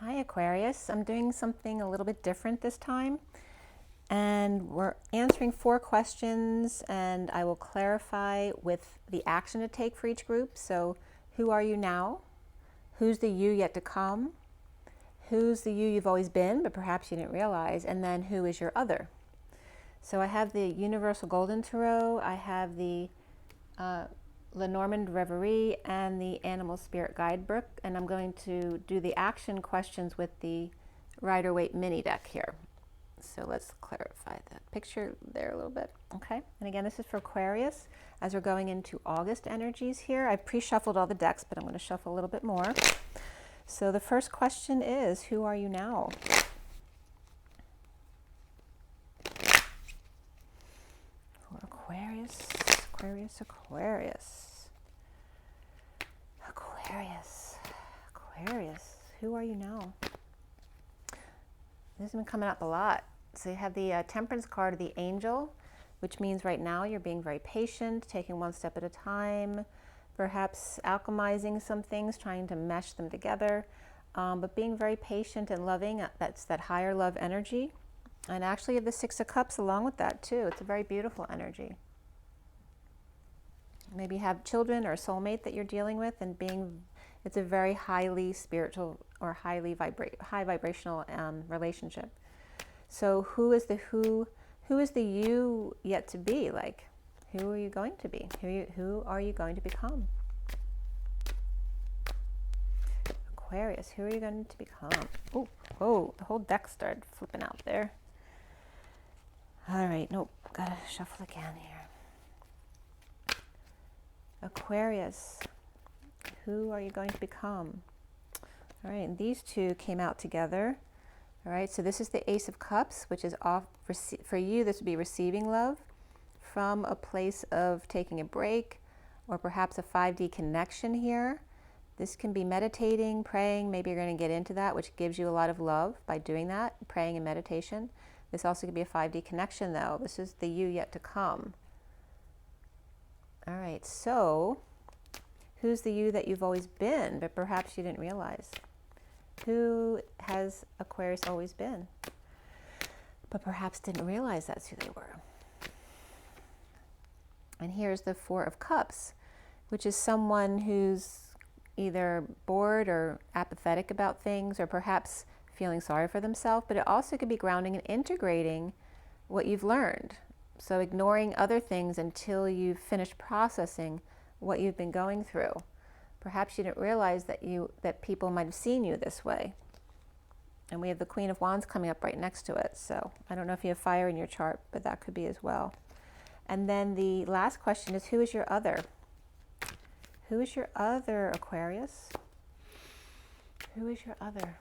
Hi Aquarius, I'm doing something a little bit different this time, and we're answering 4 questions, and I will clarify with the action to take for each group. So who are you now? Who's the you yet to come? Who's the you you've always been but perhaps you didn't realize? And then who is your other? So I have the Universal Golden Tarot, I have the Lenormand Reverie, and the Animal Spirit Guidebook, and I'm going to do the action questions with the Rider-Waite mini deck here. So let's clarify that picture there a little bit. Okay, and again, this is for Aquarius as we're going into August energies here. I've pre-shuffled all the decks, but I'm going to shuffle a little bit more. So the first question is, who are you now? For Aquarius, Aquarius, Aquarius. Aquarius, Aquarius, who are you now? This has been coming up a lot. So you have the Temperance card of the Angel, which means right now you're being very patient, taking one step at a time, perhaps alchemizing some things, trying to mesh them together, but being very patient and loving. That's that higher love energy. And actually you have the Six of Cups along with that too. It's a very beautiful energy. Maybe you have children or a soulmate that you're dealing with, and it's a very highly spiritual or high vibrational relationship. So who is the you yet to be? Like, who are you going to be? Who are you going to become? Aquarius, who are you going to become? Oh, whoa, the whole deck started flipping out there. All right, nope, gotta shuffle again here. Aquarius, who are you going to become? All right, and these two came out together. All right, so this is the Ace of Cups, which is off for you. This would be receiving love from a place of taking a break, or perhaps a 5D connection here. This can be meditating, praying. Maybe you're going to get into that, which gives you a lot of love by doing that, praying and meditation. This also could be a 5D connection, though. This is the you yet to come. All right, so who's the you that you've always been, but perhaps you didn't realize? Who has Aquarius always been, but perhaps didn't realize that's who they were? And here's the Four of Cups, which is someone who's either bored or apathetic about things, or perhaps feeling sorry for themselves, but it also could be grounding and integrating what you've learned. So ignoring other things until you've finished processing what you've been going through. Perhaps you didn't realize that people might have seen you this way. And we have the Queen of Wands coming up right next to it. So I don't know if you have fire in your chart, but that could be as well. And then the last question is, who is your other? Who is your other, Aquarius? Who is your other?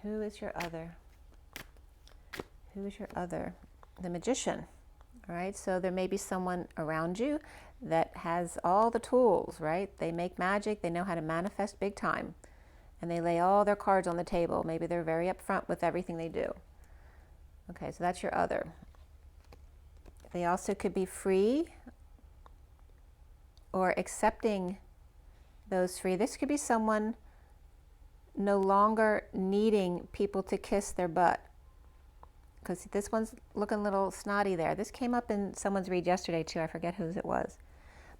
Who is your other? Who is your other? The Magician. All right, so there may be someone around you that has all the tools, right? They make magic, they know how to manifest big time, and they lay all their cards on the table. Maybe they're very upfront with everything they do. Okay, so that's your other. They also could be free or accepting those free. This could be someone no longer needing people to kiss their butt. Because this one's looking a little snotty there. This came up in someone's read yesterday too. I forget whose it was.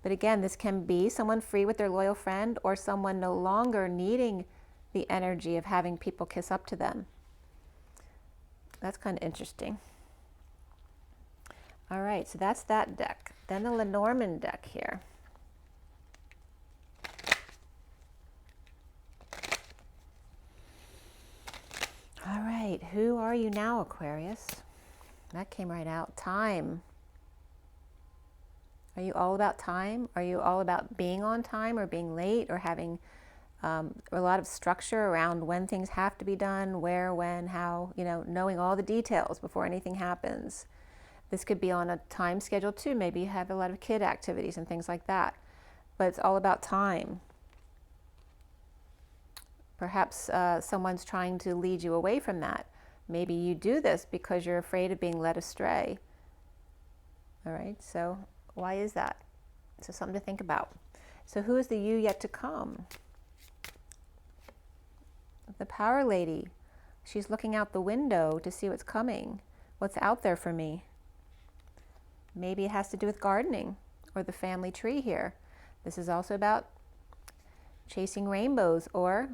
But again, this can be someone free with their loyal friend, or someone no longer needing the energy of having people kiss up to them. That's kind of interesting. All right, so that's that deck. Then the Lenormand deck here. All right, who are you now, Aquarius? That came right out. Time. Are you all about time? Are you all about being on time or being late, or having a lot of structure around when things have to be done, where, when, how, knowing all the details before anything happens? This could be on a time schedule too. Maybe you have a lot of kid activities and things like that, but it's all about time. Perhaps someone's trying to lead you away from that. Maybe you do this because you're afraid of being led astray. All right, so why is that? So something to think about. So who is the you yet to come? the power lady. She's looking out the window to see what's coming, what's out there for me. Maybe it has to do with gardening or the family tree here. This is also about chasing rainbows or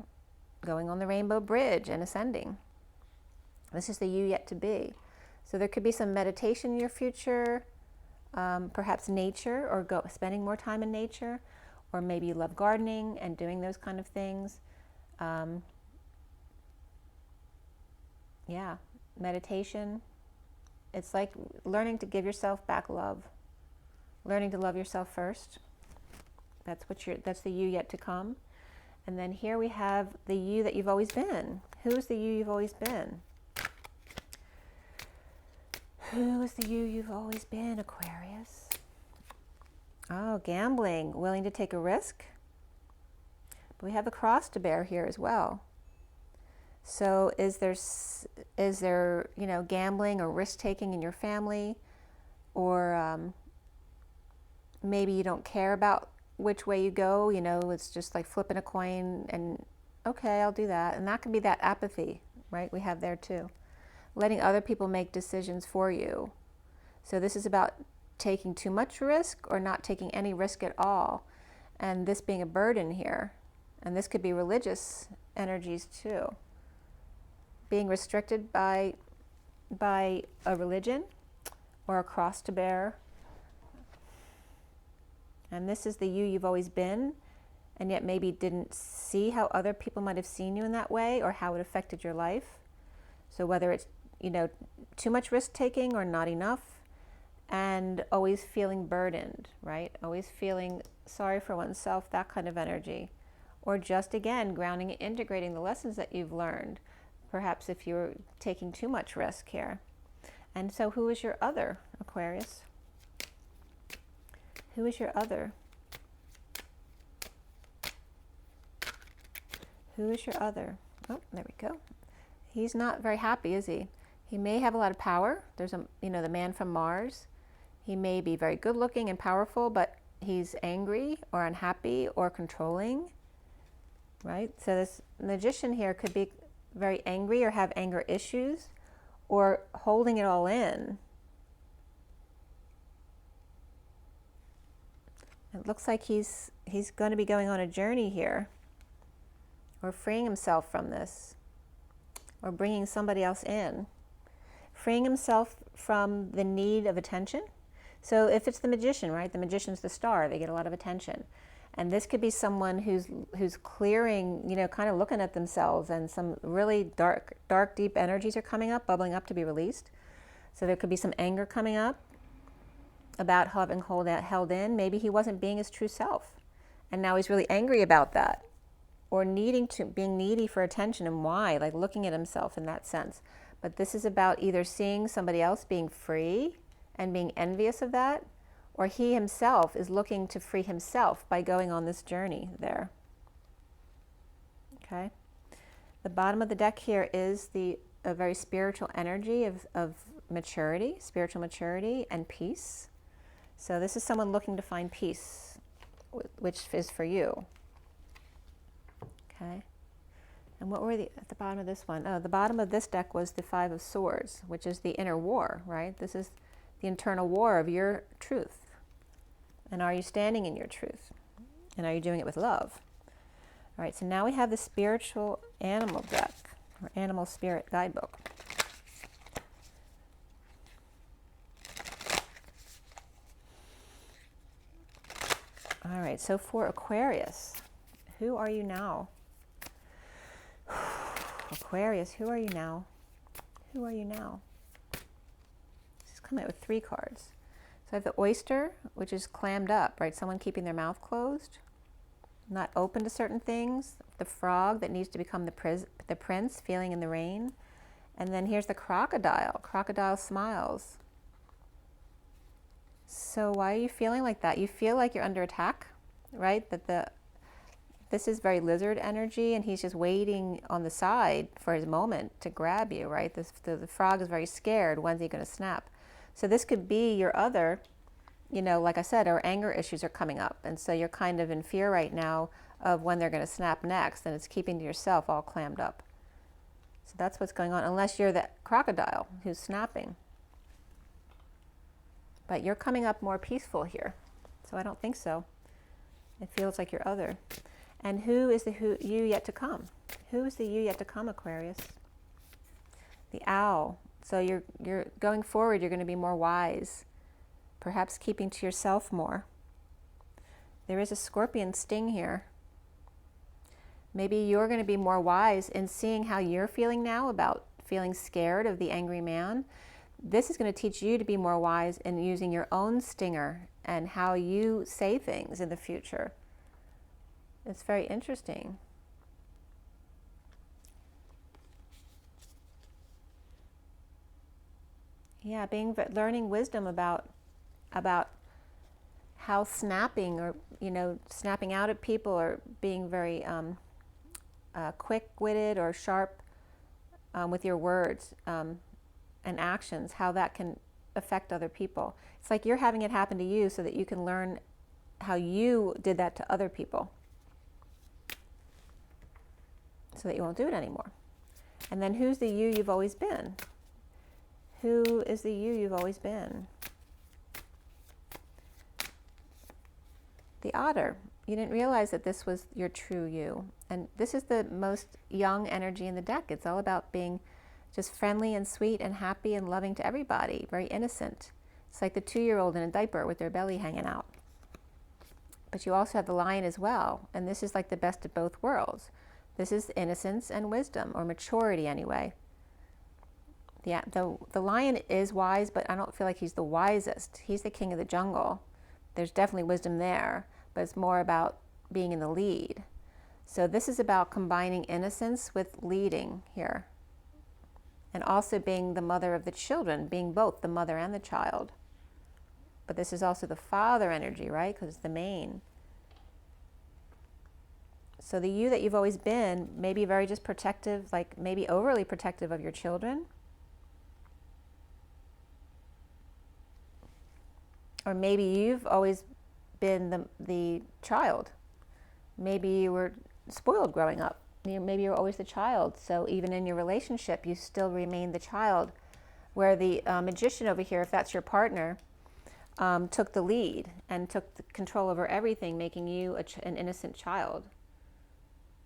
going on the rainbow bridge and ascending. This is the you yet to be. So there could be some meditation in your future, perhaps nature, or spending more time in nature, or maybe you love gardening and doing those kind of things. Yeah, meditation. It's like learning to give yourself back love, learning to love yourself first. That's the you yet to come. And then here we have the you that you've always been. Who is the you you've always been? Who is the you you've always been, Aquarius? Oh, gambling, willing to take a risk. But we have a cross to bear here as well. So is there gambling or risk taking in your family, or maybe you don't care about which way you go, it's just like flipping a coin and okay, I'll do that. And that could be that apathy, right? We have there too. Letting other people make decisions for you. So this is about taking too much risk or not taking any risk at all. And this being a burden here. And this could be religious energies too. Being restricted by a religion or a cross to bear. And this is the you you've always been, and yet maybe didn't see how other people might have seen you in that way or how it affected your life. So whether it's, too much risk taking or not enough, and always feeling burdened, right? Always feeling sorry for oneself, that kind of energy. Or just, again, grounding and integrating the lessons that you've learned. Perhaps if you're taking too much risk here. And so who is your other, Aquarius? Who is your other? Who is your other? Oh, there we go. He's not very happy, is he? He may have a lot of power. There's the man from Mars. He may be very good looking and powerful, but he's angry or unhappy or controlling, right? So this magician here could be very angry or have anger issues or holding it all in. It looks like he's going to be going on a journey here, or freeing himself from this, or bringing somebody else in. Freeing himself from the need of attention. So if it's the magician, right? The magician's the star. They get a lot of attention. And this could be someone who's clearing, kind of looking at themselves, and some really dark, deep energies are coming up, bubbling up to be released. So there could be some anger coming up about having held in. Maybe he wasn't being his true self, and now he's really angry about that, or being needy for attention, and why, like looking at himself in that sense. But this is about either seeing somebody else being free and being envious of that, or he himself is looking to free himself by going on this journey there. Okay. The bottom of the deck here is a very spiritual energy of maturity, spiritual maturity and peace. So this is someone looking to find peace, which is for you. Okay. And what were at the bottom of this one? Oh, the bottom of this deck was the Five of Swords, which is the inner war, right? This is the internal war of your truth. And are you standing in your truth? And are you doing it with love? All right, so now we have the spiritual animal deck, or animal spirit guidebook. All right, so for Aquarius, who are you now? Aquarius, who are you now? Who are you now? This is coming out with 3 cards. So I have the oyster, which is clammed up, right? Someone keeping their mouth closed, not open to certain things. The frog that needs to become the prince, feeling in the rain. And then here's the crocodile. Crocodile smiles. So why are you feeling like that? You feel like you're under attack, right? This is very lizard energy, and he's just waiting on the side for his moment to grab you, right? The frog is very scared. When's he going to snap? So this could be your other, like I said, our anger issues are coming up. And so you're kind of in fear right now of when they're going to snap next, and it's keeping to yourself all clammed up. So that's what's going on, unless you're the crocodile who's snapping. But you're coming up more peaceful here. So I don't think so. It feels like your other. And who is the you yet to come? Who is the you yet to come, Aquarius? The owl. So you're going forward, you're going to be more wise. Perhaps keeping to yourself more. There is a scorpion sting here. Maybe you're going to be more wise in seeing how you're feeling now about feeling scared of the angry man. This is going to teach you to be more wise in using your own stinger and how you say things in the future. It's very interesting. Yeah, learning wisdom about how snapping, or snapping out at people, or being very quick-witted or sharp with your words and actions, how that can affect other people. It's like you're having it happen to you so that you can learn how you did that to other people, so that you won't do it anymore. And then who's the you you've always been? Who is the you you've always been? The otter. You didn't realize that this was your true you. And this is the most young energy in the deck. It's all about being just friendly and sweet and happy and loving to everybody, very innocent. It's like the 2-year-old in a diaper with their belly hanging out. But you also have the lion as well, and this is like the best of both worlds. This is innocence and wisdom, or maturity anyway. Yeah, the lion is wise, but I don't feel like he's the wisest. He's the king of the jungle. There's definitely wisdom there, but it's more about being in the lead. So this is about combining innocence with leading here. And also being the mother of the children, being both the mother and the child. But this is also the father energy, right? Because it's the main. So the you that you've always been may be very just protective, like maybe overly protective of your children. Or maybe you've always been the child. Maybe you were spoiled growing up. Maybe you're always the child. So even in your relationship, you still remain the child. Where the magician over here, if that's your partner, took the lead and took the control over everything, making you an innocent child.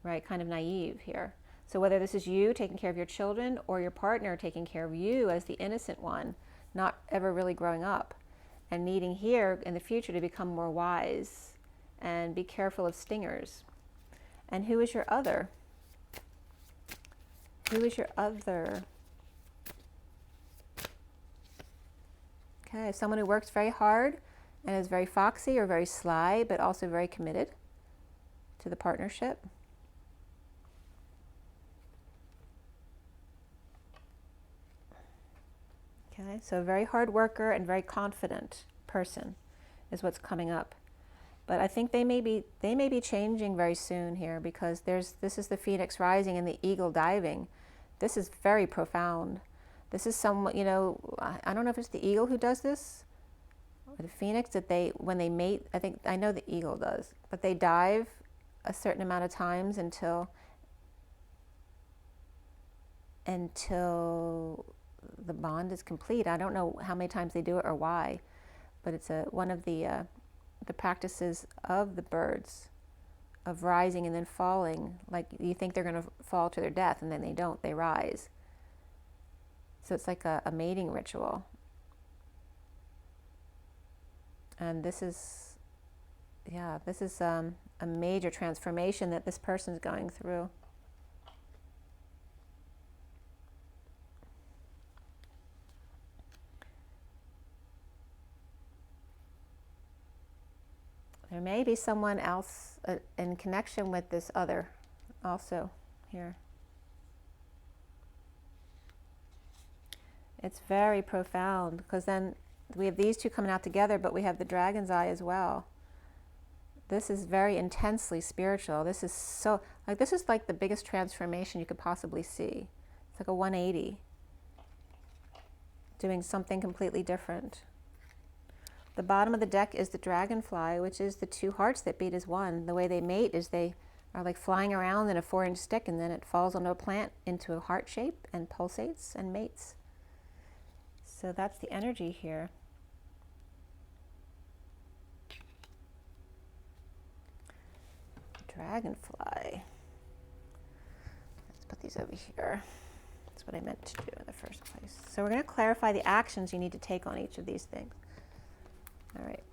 Right? Kind of naive here. So whether this is you taking care of your children, or your partner taking care of you as the innocent one, not ever really growing up, and needing here in the future to become more wise and be careful of stingers. And who is your other? Who is your other? Okay, someone who works very hard and is very foxy or very sly, but also very committed to the partnership. Okay, so a very hard worker and very confident person is what's coming up. But I think they may be changing very soon here, because this is the phoenix rising and the eagle diving. This is very profound. This is somewhat, I don't know if it's the eagle who does this, or the phoenix, that when they mate, I know the eagle does, but they dive a certain amount of times until the bond is complete. I don't know how many times they do it or why, but it's one of the practices of the birds, of rising and then falling. Like you think they're going to fall to their death, and then they don't, they rise. So it's like a mating ritual. And this is a major transformation that this person's going through. There may be someone else in connection with this other also here. It's very profound, because then we have these two coming out together, but we have the dragon's eye as well. This is very intensely spiritual. This is like the biggest transformation you could possibly see. It's like a 180, doing something completely different. The bottom of the deck is the dragonfly, which is the two hearts that beat as one. The way they mate is they are like flying around in a 4-inch stick, and then it falls onto a plant into a heart shape and pulsates and mates. So that's the energy here. Dragonfly. Let's put these over here. That's what I meant to do in the first place. So we're going to clarify the actions you need to take on each of these things. All right.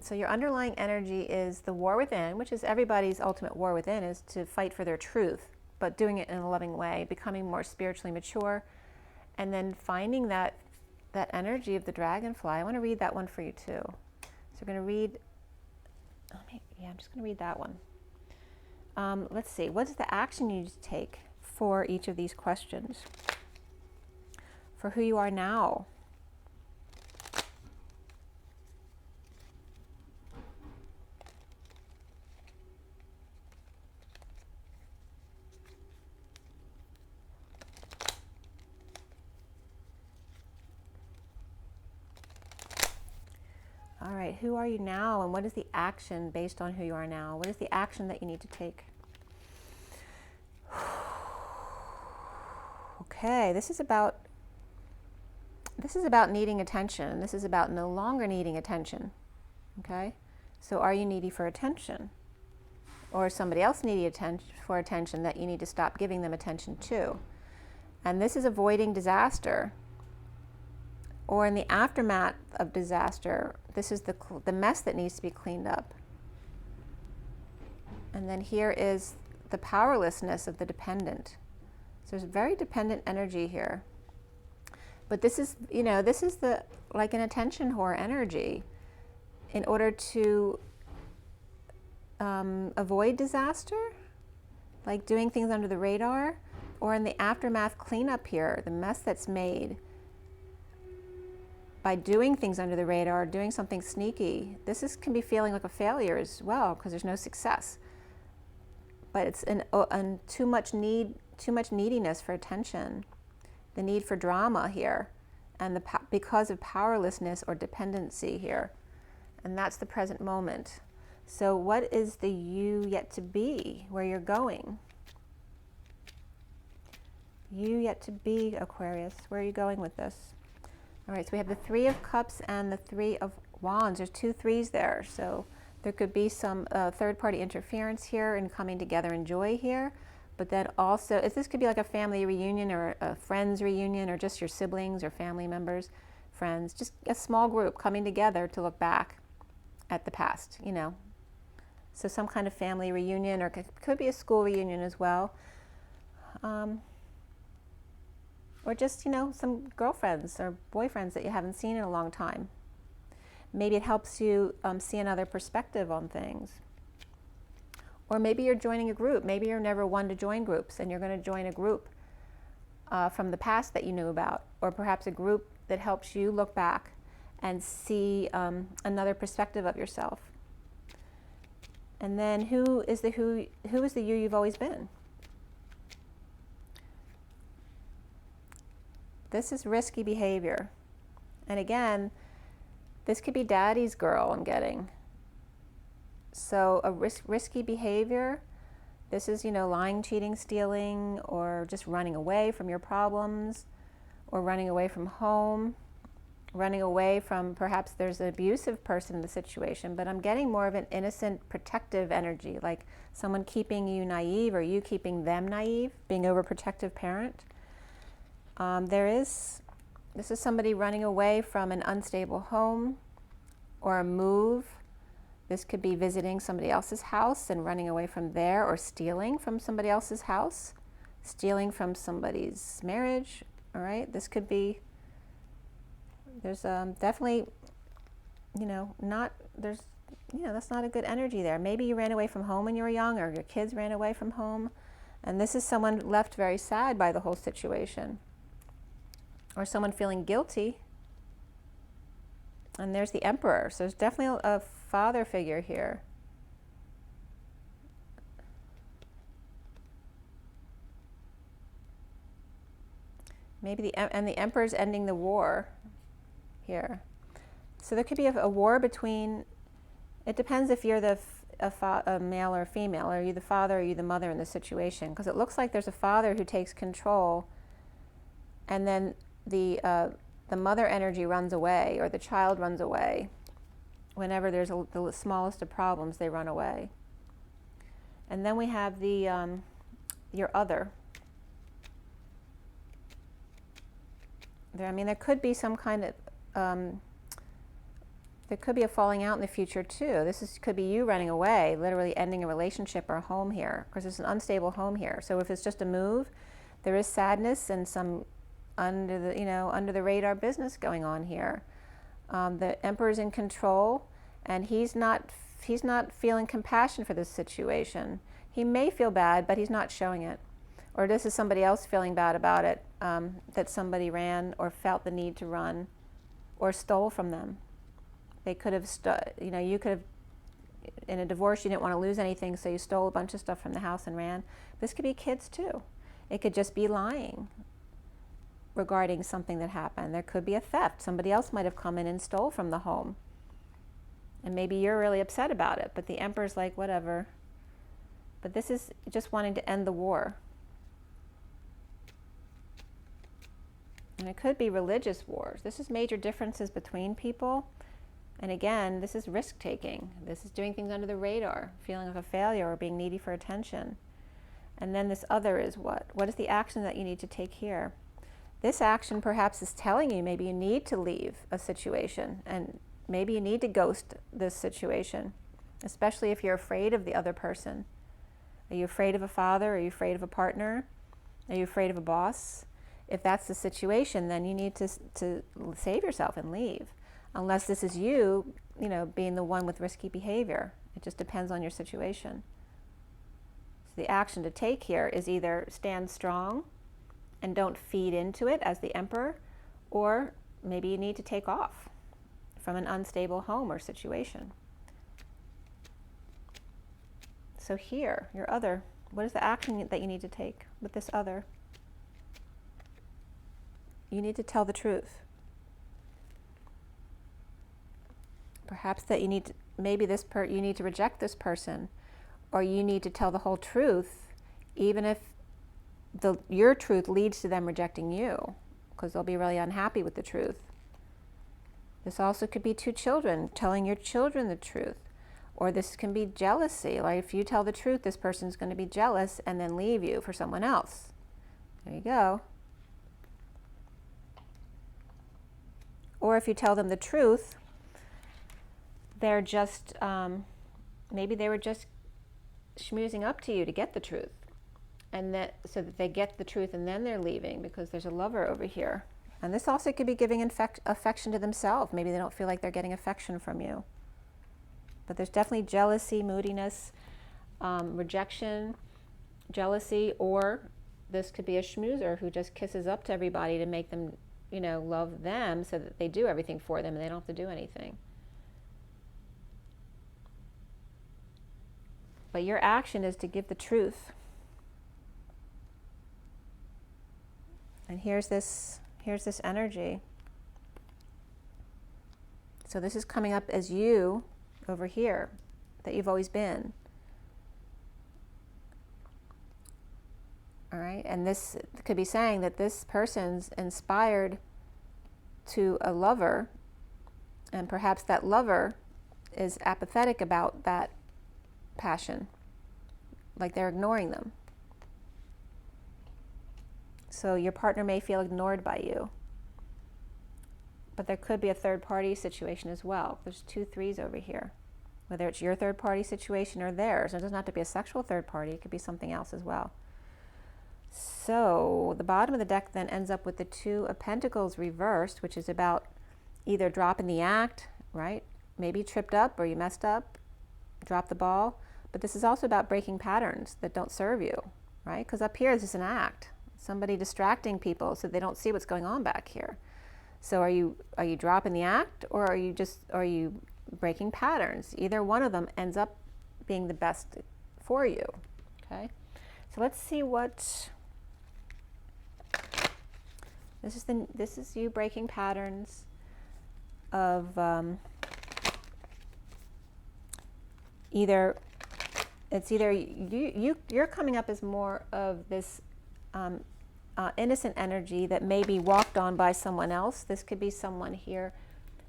So your underlying energy is the war within, which is everybody's ultimate war within, is to fight for their truth, but doing it in a loving way, becoming more spiritually mature, and then finding that energy of the dragonfly. I want to read that one for you too. So we're going to read, I'm just going to read that one. Let's see, what's the action you need to take for each of these questions? For who you are now. All right, who are you now, and what is the action based on who you are now? What is the action that you need to take? Okay, this is about needing attention. This is about no longer needing attention. Okay, so are you needy for attention, or is somebody else needy for attention that you need to stop giving them attention to? And this is avoiding disaster, or in the aftermath of disaster. This is the mess that needs to be cleaned up. And then here is the powerlessness of the dependent. So there's very dependent energy here. But this is, this is like an attention whore energy. In order to avoid disaster, like doing things under the radar, or in the aftermath cleanup here, the mess that's made by doing things under the radar, doing something sneaky. This can be feeling like a failure as well, because there's no success. But it's too much neediness for attention, the need for drama here, and because of powerlessness or dependency here. And that's the present moment. So what is the you yet to be, where you're going? You yet to be, Aquarius. Where are you going with this? All right, so we have the 3 of Cups and the 3 of Wands. There's 2 threes there. So there could be some third-party interference here and coming together in joy here. But then also, this could be like a family reunion or a friends reunion, or just your siblings or family members, friends, just a small group coming together to look back at the past, So some kind of family reunion, or could be a school reunion as well. Or just, some girlfriends or boyfriends that you haven't seen in a long time. Maybe it helps you see another perspective on things. Or maybe you're joining a group. Maybe you're never one to join groups, and you're going to join a group from the past that you knew about, or perhaps a group that helps you look back and see another perspective of yourself. And then who is the you you've always been? This is risky behavior. And again, this could be daddy's girl, I'm getting. So a risky behavior, this is, lying, cheating, stealing, or just running away from your problems, or running away from home, running away from, perhaps there's an abusive person in the situation, but I'm getting more of an innocent, protective energy, like someone keeping you naive or you keeping them naive, being overprotective parent. This is somebody running away from an unstable home or a move. This could be visiting somebody else's house and running away from there, or stealing from somebody else's house, stealing from somebody's marriage. All right, this could be, there's definitely, that's not a good energy there. Maybe you ran away from home when you were young, or your kids ran away from home. And this is someone left very sad by the whole situation. Or someone feeling guilty. And there's the Emperor. So there's definitely a father figure here. Maybe the Emperor's ending the war here. So there could be a war between, it depends if you're a male or a female? Are you the father or are you the mother in this situation? Because it looks like there's a father who takes control, and then the mother energy runs away, or the child runs away. Whenever there's the smallest of problems, they run away. And then we have the your other. There could be some kind of there could be a falling out in the future too. Could be you running away, literally ending a relationship or a home here, because it's an unstable home here. So if it's just a move, there is sadness and some under the radar business going on here. The Emperor's in control, and he's not feeling compassion for this situation. He may feel bad, but he's not showing it. Or this is somebody else feeling bad about it, that somebody ran or felt the need to run or stole from them. They could have, you could have, in a divorce, you didn't want to lose anything, so you stole a bunch of stuff from the house and ran. This could be kids too. It could just be lying regarding something that happened. There could be a theft. Somebody else might have come in and stole from the home. And maybe you're really upset about it, but the Emperor's like, whatever. But this is just wanting to end the war. And it could be religious wars. This is major differences between people. And again, this is risk-taking. This is doing things under the radar, feeling like a failure or being needy for attention. And then this other is what? What is the action that you need to take here? This action perhaps is telling you maybe you need to leave a situation, and maybe you need to ghost this situation, especially if you're afraid of the other person. Are you afraid of a father? Are you afraid of a partner? Are you afraid of a boss? If that's the situation, then you need to save yourself and leave. Unless this is you, being the one with risky behavior. It just depends on your situation. So the action to take here is either stand strong and don't feed into it as the Emperor, or maybe you need to take off from an unstable home or situation. So here, your other, what is the action that you need to take with this other? You need to tell the truth. Perhaps that you need to, you need to reject this person, or you need to tell the whole truth, even if your truth leads to them rejecting you, because they'll be really unhappy with the truth. This also could be two children, telling your children the truth. Or this can be jealousy. Like if you tell the truth, this person's going to be jealous and then leave you for someone else. There you go. Or if you tell them the truth, they're just, maybe they were just schmoozing up to you to get the truth. And so that they get the truth and then they're leaving because there's a lover over here. And this also could be giving affection to themselves. Maybe they don't feel like they're getting affection from you. But there's definitely jealousy, moodiness, rejection, jealousy, or this could be a schmoozer who just kisses up to everybody to make them, love them so that they do everything for them and they don't have to do anything. But your action is to give the truth. And here's this energy. So this is coming up as you over here, that you've always been. All right, and this could be saying that this person's inspired to a lover, and perhaps that lover is apathetic about that passion, like they're ignoring them. So your partner may feel ignored by you. But there could be a third party situation as well. There's 2 3s over here. Whether it's your third party situation or theirs. It doesn't have to be a sexual third party. It could be something else as well. So the bottom of the deck then ends up with the 2 of Pentacles reversed, which is about either dropping the act, right? Maybe you tripped up or you messed up, dropped the ball. But this is also about breaking patterns that don't serve you, right? Because up here is just an act. Somebody distracting people so they don't see what's going on back here. So are you dropping the act, or are you breaking patterns? Either one of them ends up being the best for you. Okay, so let's see what this is you breaking patterns of either It's either you're coming up as more of this innocent energy that may be walked on by someone else. This could be someone here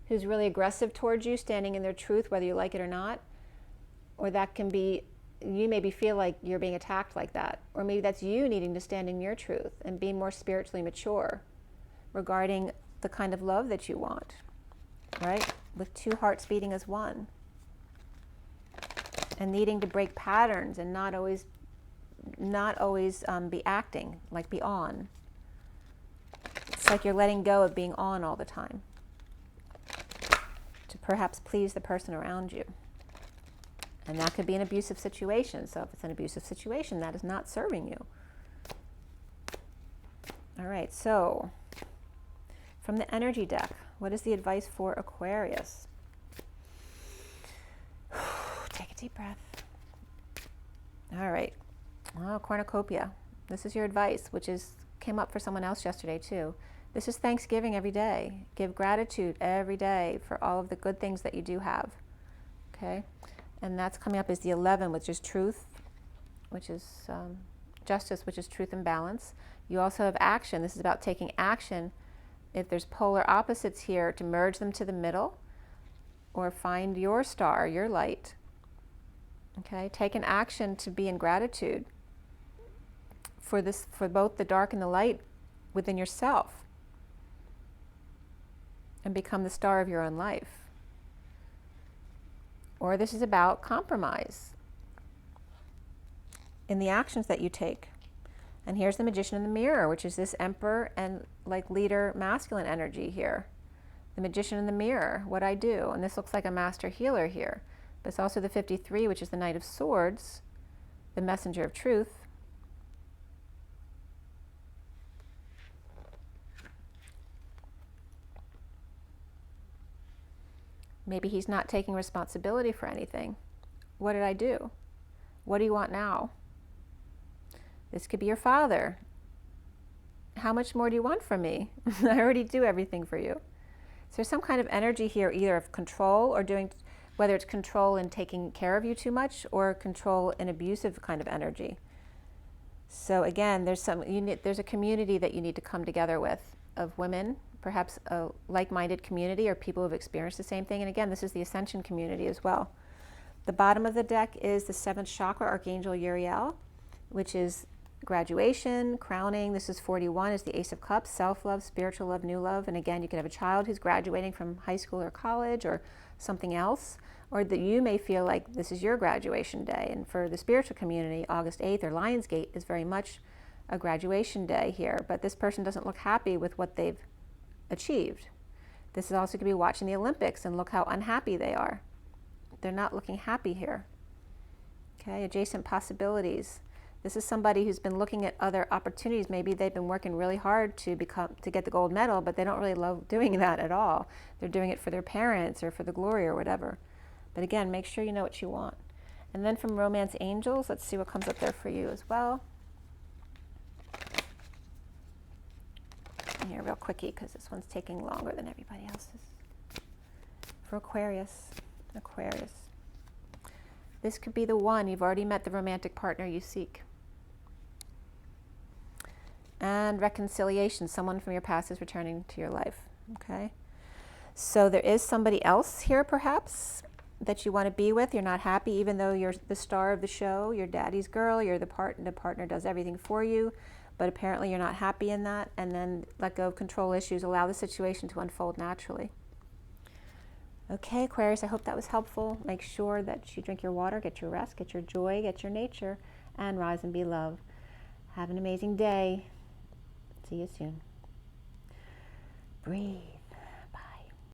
who's really aggressive towards you, standing in their truth, whether you like it or not. Or that can be, you maybe feel like you're being attacked like that. Or maybe that's you needing to stand in your truth and be more spiritually mature regarding the kind of love that you want, right? With two hearts beating as one. And needing to break patterns and not always be acting, like be on. It's like you're letting go of being on all the time to perhaps please the person around you. And that could be an abusive situation. So if it's an abusive situation, that is not serving you. All right, so from the energy deck, what is the advice for Aquarius? Take a deep breath. All right. Oh, cornucopia. This is your advice, which came up for someone else yesterday too. This is Thanksgiving every day. Give gratitude every day for all of the good things that you do have. Okay? And that's coming up as the 11, which is truth, which is justice, which is truth and balance. You also have action. This is about taking action. If there's polar opposites here, to merge them to the middle or find your star, your light. Okay? Take an action to be in gratitude for both the dark and the light within yourself, and become the star of your own life. Or this is about compromise in the actions that you take. And here's the Magician in the mirror, which is this Emperor and like leader masculine energy here. The Magician in the mirror, what I do. And this looks like a master healer here. But it's also the 53, which is the Knight of Swords, the messenger of truth. Maybe he's not taking responsibility for anything. What did I do? What do you want now? This could be your father. How much more do you want from me? I already do everything for you. So there's some kind of energy here, either of control or doing, whether it's control in taking care of you too much or control in abusive kind of energy. So again, there's a community that you need to come together with of women, perhaps a like-minded community or people who have experienced the same thing. And again, this is the ascension community as well. The bottom of the deck is the 7th chakra, Archangel Uriel, which is graduation, crowning. This is 41, is the Ace of Cups, self-love, spiritual love, new love. And again, you could have a child who's graduating from high school or college or something else, or that you may feel like this is your graduation day. And for the spiritual community, August 8th or Lionsgate is very much a graduation day here. But this person doesn't look happy with what they've achieved. This is also going to be watching the Olympics and look how unhappy they are. They're not looking happy here. Okay, adjacent possibilities. This is somebody who's been looking at other opportunities. Maybe they've been working really hard to get the gold medal, but they don't really love doing that at all. They're doing it for their parents or for the glory or whatever. But again, make sure you know what you want. And then from Romance Angels, let's see what comes up there for you as well. Here, real quickie, because this one's taking longer than everybody else's. For Aquarius. This could be the one. You've already met the romantic partner you seek. And reconciliation. Someone from your past is returning to your life. Okay? So there is somebody else here, perhaps, that you want to be with. You're not happy, even though you're the star of the show. You're daddy's girl. You're the partner does everything for you. But apparently you're not happy in that. And then let go of control issues. Allow the situation to unfold naturally. Okay, Aquarius, I hope that was helpful. Make sure that you drink your water, get your rest, get your joy, get your nature, and rise and be love. Have an amazing day. See you soon. Breathe.